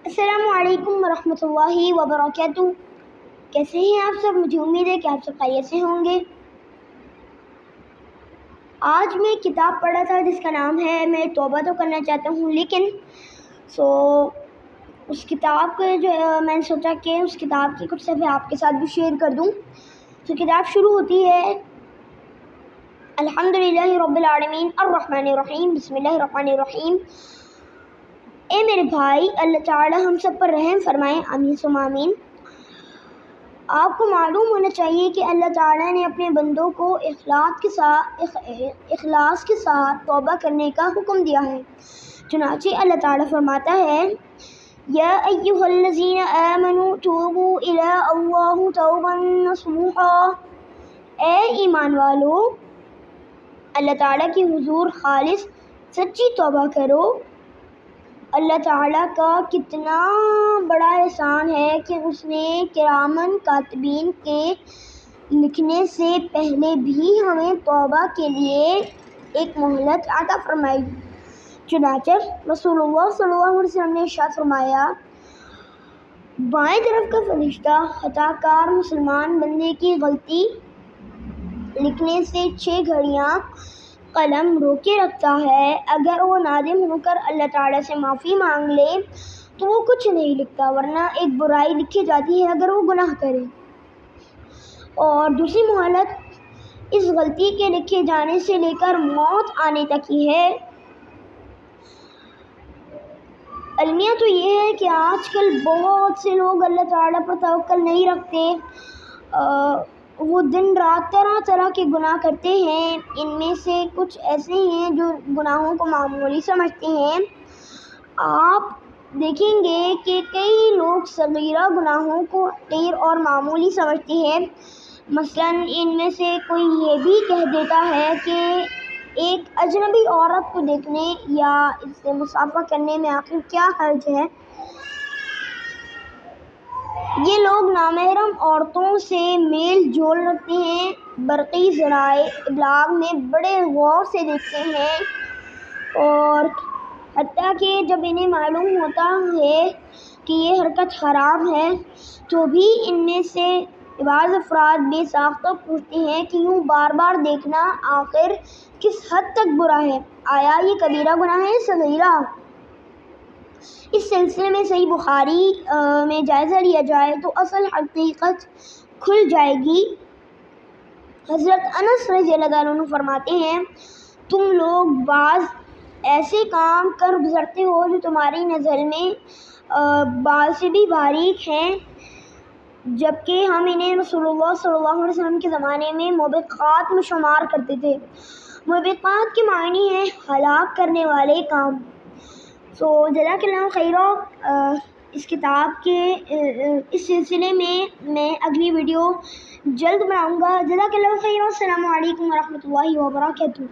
السلام علیکم ورحمۃ اللہ وبرکاتہ۔ کیسے ہیں آپ سب؟ مجھے امید ہے کہ آپ سب خیریت سے ہوں گے۔ آج میں کتاب پڑھا تھا جس کا نام ہے میں توبہ تو کرنا چاہتا ہوں لیکن اس کتاب کے میں نے سوچا کہ اس کتاب کی کچھ صفحے آپ کے ساتھ بھی شیئر کر دوں۔ تو کتاب شروع ہوتی ہے الحمدللہ رب العالمین الرحمن الرحیم بسم اللہ الرحمن الرحیم۔ اے میرے بھائی، اللہ تعالی ہم سب پر رحم فرمائیں، آمین ثم آمین۔ آپ کو معلوم ہونا چاہیے کہ اللہ تعالیٰ نے اپنے بندوں کو اخلاص کے ساتھ توبہ کرنے کا حکم دیا ہے۔ چنانچہ اللہ تعالیٰ فرماتا ہے یا ایھا الذین آمنوا توبوا الی اللہ توبا نصوحا، اے ایمان والو اللہ تعالیٰ کی حضور خالص سچی توبہ کرو۔ اللہ تعالیٰ کا کتنا بڑا احسان ہے کہ اس نے کرامن کاتبین کے لکھنے سے پہلے بھی ہمیں توبہ کے لیے ایک مہلت عطا فرمائی۔ چنانچہ رسول اللہ صلی اللہ علیہ وسلم نے ارشاد فرمایا، بائیں طرف کا فرشتہ خطا کار مسلمان بندے کی غلطی لکھنے سے 6 گھڑیاں قلم روکے رکھتا ہے۔ اگر وہ نادم ہو کر اللہ تعالیٰ سے معافی مانگ لے تو وہ کچھ نہیں لکھتا، ورنہ ایک برائی لکھی جاتی ہے اگر وہ گناہ کرے۔ اور دوسری مہلت اس غلطی کے لکھے جانے سے لے کر موت آنے تک کی ہے۔ المیہ تو یہ ہے کہ آج کل بہت سے لوگ اللہ تعالیٰ پر توکل نہیں رکھتے، وہ دن رات طرح طرح کے گناہ کرتے ہیں۔ ان میں سے کچھ ایسے ہیں جو گناہوں کو معمولی سمجھتے ہیں۔ آپ دیکھیں گے کہ کئی لوگ صغیرہ گناہوں کو حقیر اور معمولی سمجھتے ہیں۔ مثلاً ان میں سے کوئی یہ بھی کہہ دیتا ہے کہ ایک اجنبی عورت کو دیکھنے یا اس سے مصافحہ کرنے میں آخر کیا حرج ہے۔ یہ لوگ نامحرم عورتوں سے میل جول رکھتے ہیں، برقی ذرائع ابلاغ میں بڑے غور سے دیکھتے ہیں، اور حتیٰ کہ جب انہیں معلوم ہوتا ہے کہ یہ حرکت حرام ہے تو بھی ان میں سے بعض افراد بے ساختہ پوچھتے ہیں کہ یوں بار بار دیکھنا آخر کس حد تک برا ہے؟ آیا یہ کبیرہ گناہ ہے صغیرہ؟ اس سلسلے میں صحیح بخاری میں جائزہ لیا جائے تو اصل حقیقت کھل جائے گی۔ حضرت انس رضی اللہ عنہ فرماتے ہیں، تم لوگ بعض ایسے کام کر گزرتے ہو جو تمہاری نظر میں بال سے بھی باریک ہیں، جبکہ ہم انہیں رسول اللہ صلی اللہ علیہ وسلم کے زمانے میں موبقات میں شمار کرتے تھے۔ موبقات کے معنی ہیں ہلاک کرنے والے کام۔ جزاک اللہ خیرہ۔ اس کتاب کے اس سلسلے میں اگلی ویڈیو جلد بناؤں گا۔ جزاک اللہ خیرہ۔ السلام علیکم ورحمۃ اللہ وبرکاتہ۔